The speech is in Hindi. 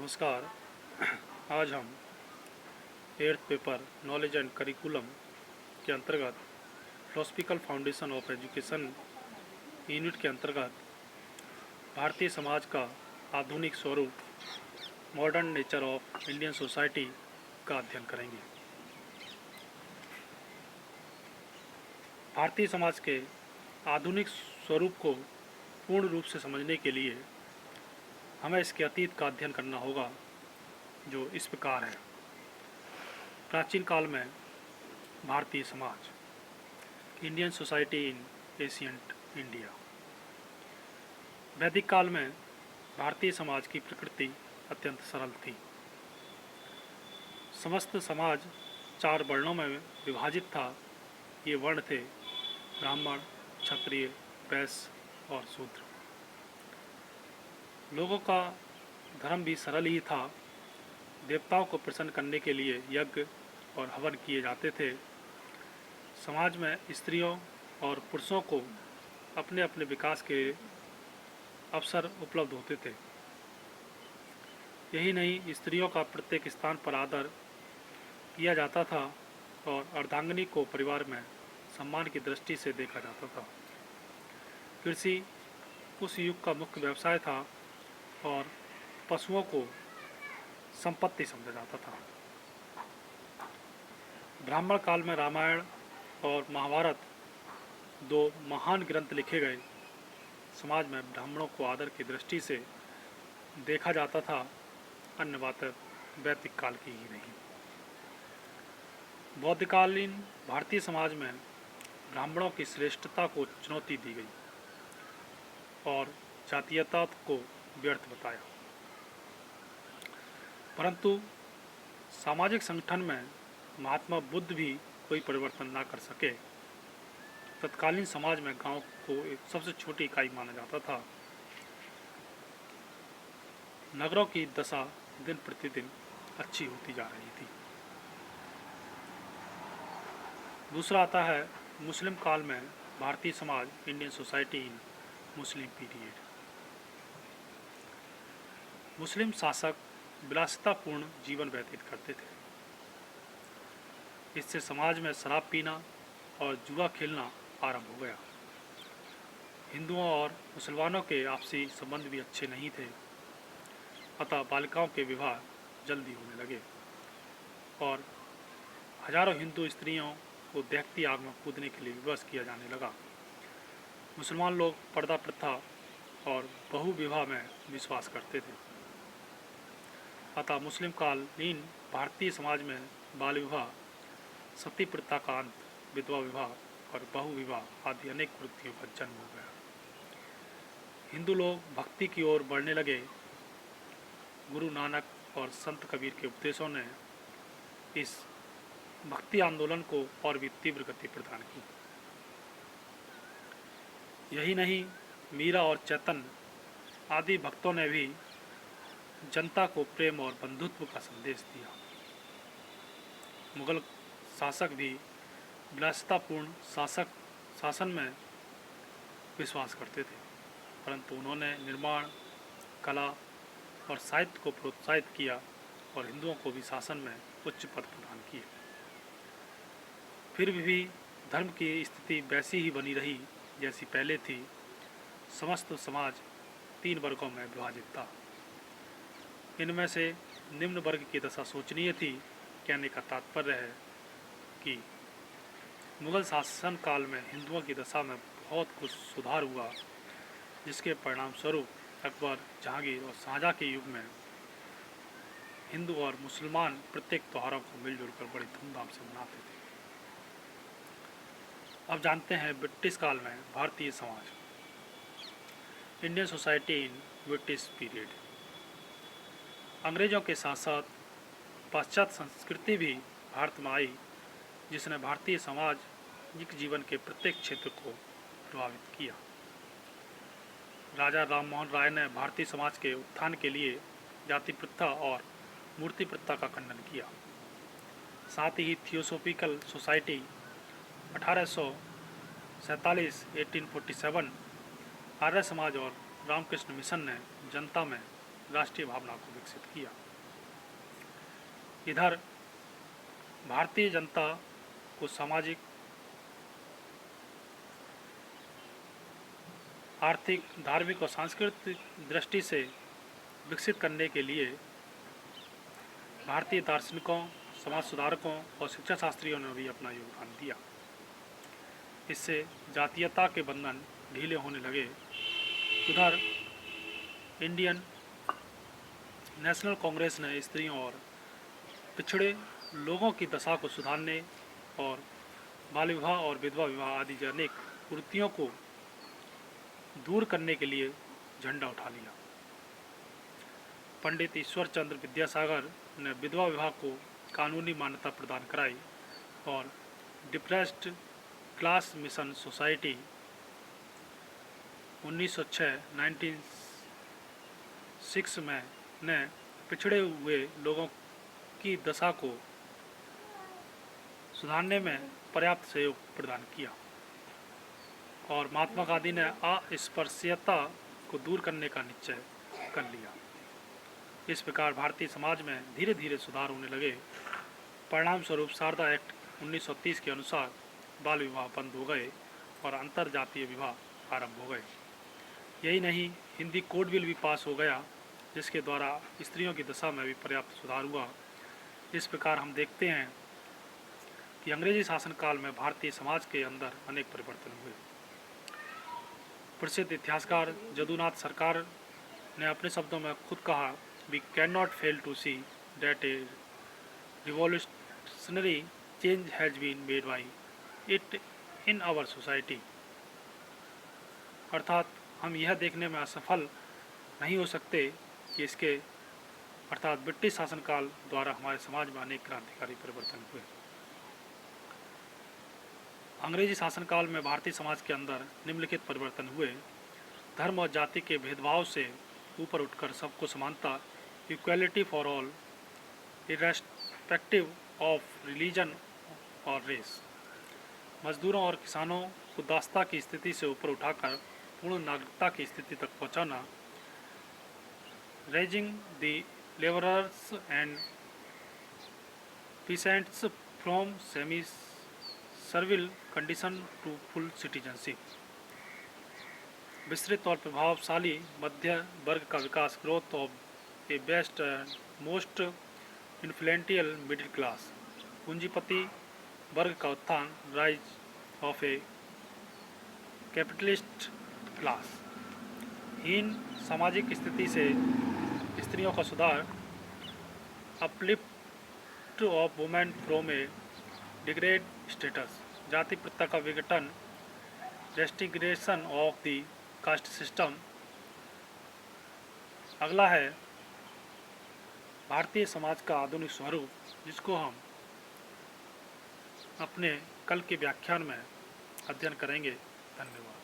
नमस्कार। आज हम eighth paper knowledge and curriculum के अंतर्गत philosophical foundation of education unit के अंतर्गत भारतीय समाज का आधुनिक स्वरूप modern nature of Indian society का अध्ययन करेंगे। भारतीय समाज के आधुनिक स्वरूप को पूर्ण रूप से समझने के लिए हमें इसके अतीत का अध्ययन करना होगा, जो इस प्रकार है। प्राचीन काल में भारतीय समाज, Indian society in ancient India. वैदिक काल में भारतीय समाज की प्रकृति अत्यंत सरल थी। समस्त समाज 4 वर्णों में विभाजित था। ये वर्ण थे ब्राह्मण, क्षत्रिय, वैश्य और शूद्र। लोगों का धर्म भी सरल ही था। देवताओं को प्रसन्न करने के लिए यज्ञ और हवन किए जाते थे। समाज में स्त्रियों और पुरुषों को अपने अपने विकास के अवसर उपलब्ध होते थे। यही नहीं, स्त्रियों का प्रत्येक स्थान पर आदर किया जाता था और अर्धांगिनी को परिवार में सम्मान की दृष्टि से देखा जाता था। कृषि उस युग का मुख्य व्यवसाय था और पशुओं को संपत्ति समझा जाता था। ब्राह्मण काल में रामायण और महाभारत 2 महान ग्रंथ लिखे गए। समाज में ब्राह्मणों को आदर की दृष्टि से देखा जाता था। अन्य बातें वैदिक काल की ही नहीं। बौद्धकालीन भारतीय समाज में ब्राह्मणों की श्रेष्ठता को चुनौती दी गई और जातीयता को व्यर्थ बताया। परंतु सामाजिक संगठन में महात्मा बुद्ध भी कोई परिवर्तन ना कर सके। तत्कालीन समाज में गांव को एक सबसे छोटी इकाई माना जाता था। नगरों की दशा दिन प्रतिदिन अच्छी होती जा रही थी। दूसरा आता है मुस्लिम काल में भारतीय समाज, Indian society in Muslim period. Muslim शासक विलासितापूर्ण जीवन व्यतीत करते थे। इससे समाज में शराब पीना और जुआ खेलना आरंभ हो गया। हिंदुओं और मुसलमानों के आपसी संबंध भी अच्छे नहीं थे। अतः बालिकाओं के विवाह जल्दी होने लगे और हजारों हिंदू स्त्रियों को दहकती आग में कूदने के लिए विवश किया जाने लगा। मुसलमान लोग पर्दा प्रथा और बहु विवाह में विश्वास करते थे। अतः मुस्लिम कालीन भारतीय समाज में बाल विवाह, सती प्रथा का अंत, विधवा विवाह और बहु विवाह आदि अनेक कुरीतियों का जन्म हो गया। हिंदू लोग भक्ति की ओर बढ़ने लगे। गुरु नानक और संत कबीर के उपदेशों ने इस भक्ति आंदोलन को और भी तीव्र गति प्रदान की। यही नहीं, मीरा और चैतन्य आदि भक्तों ने भी जनता को प्रेम और बंधुत्व का संदेश दिया। मुगल शासक भी विलासितापूर्ण शासन में विश्वास करते थे, परंतु उन्होंने निर्माण, कला और साहित्य को प्रोत्साहित किया और हिंदुओं को भी शासन में उच्च पद प्रदान किए। फिर भी धर्म की स्थिति वैसी ही बनी रही जैसी पहले थी। समस्त समाज 3 वर्गों में विभाजित था। इनमें से निम्न वर्ग की दशा शोचनीय थी। कहने का तात्पर्य है कि मुगल शासन काल में हिंदुओं की दशा में बहुत कुछ सुधार हुआ, जिसके परिणाम स्वरूप अकबर, जहांगीर और शाहजहां के युग में हिंदू और मुसलमान प्रत्येक त्योहारों को मिलजुल कर बड़ी धूमधाम से मनाते थे। अब जानते हैं ब्रिटिश काल में भारतीय समाज, Indian society in British period. अंग्रेजों के साथ साथ पाश्चात्य संस्कृति भी भारत में आई, जिसने भारतीय सामाजिक जीवन के प्रत्येक क्षेत्र को प्रभावित किया। राजा राममोहन राय ने भारतीय समाज के उत्थान के लिए जाति प्रथा और मूर्ति प्रथा का खंडन किया। साथ ही थियोसॉफिकल सोसाइटी 1847 आर्य समाज और रामकृष्ण मिशन ने जनता में राष्ट्रीय भावना को विकसित किया। इधर भारतीय जनता को सामाजिक, आर्थिक, धार्मिक और सांस्कृतिक दृष्टि से विकसित करने के लिए भारतीय दार्शनिकों, समाज सुधारकों और शिक्षा शास्त्रियों ने भी अपना योगदान दिया। इससे जातीयता के बंधन ढीले होने लगे। उधर इंडियन नेशनल कांग्रेस ने स्त्रियों और पिछड़े लोगों की दशा को सुधारने और बाल विवाह और विधवा विवाह आदि अनेक कुरीतियों को दूर करने के लिए झंडा उठा लिया। पंडित ईश्वर चंद्र विद्यासागर ने विधवा विवाह को कानूनी मान्यता प्रदान कराई और डिप्रेस्ड क्लास मिशन सोसाइटी 1906 में ने पिछड़े हुए लोगों की दशा को सुधारने में पर्याप्त सहयोग प्रदान किया और महात्मा गांधी ने अस्पृश्यता को दूर करने का निश्चय कर लिया। इस प्रकार भारतीय समाज में धीरे धीरे सुधार होने लगे। परिणाम स्वरूप शारदा एक्ट 1930 के अनुसार बाल विवाह बंद हो गए और अंतर जातीय विवाह आरंभ हो गए। यही नहीं, हिंदी कोड बिल भी पास हो गया, जिसके द्वारा स्त्रियों की दशा में भी पर्याप्त सुधार हुआ। इस प्रकार हम देखते हैं कि अंग्रेजी शासनकाल में भारतीय समाज के अंदर अनेक परिवर्तन हुए। प्रसिद्ध इतिहासकार जदुनाथ सरकार ने अपने शब्दों में खुद कहा, we can not fail to see that a revolutionary change has been made by it in our society. अर्थात हम यह देखने में असफल नहीं हो सकते कि इसके अर्थात ब्रिटिश शासनकाल द्वारा हमारे समाज में अनेक क्रांतिकारी परिवर्तन हुए। अंग्रेजी शासनकाल में भारतीय समाज के अंदर निम्नलिखित परिवर्तन हुए। धर्म और जाति के भेदभाव से ऊपर उठकर सबको समानता, equality for all irrespective of religion और रेस। मजदूरों और किसानों को दासता की स्थिति से ऊपर उठाकर पूर्ण नागरिकता की स्थिति तक पहुंचाना। Raising the labourers and peasants from semi servile condition to full citizenship. विस्तृत और प्रभावशाली मध्य वर्ग का विकास, growth of a best and most influential middle class. पूंजीपति वर्ग का उत्थान, rise of a capitalist class. हीन सामाजिक स्थिति से स्त्रियों का सुधार, uplift of women from a degrade status. जाति प्रथा का विघटन, disintegration of the caste system. अगला है भारतीय समाज का आधुनिक स्वरूप, जिसको हम अपने कल के व्याख्यान में अध्ययन करेंगे। धन्यवाद।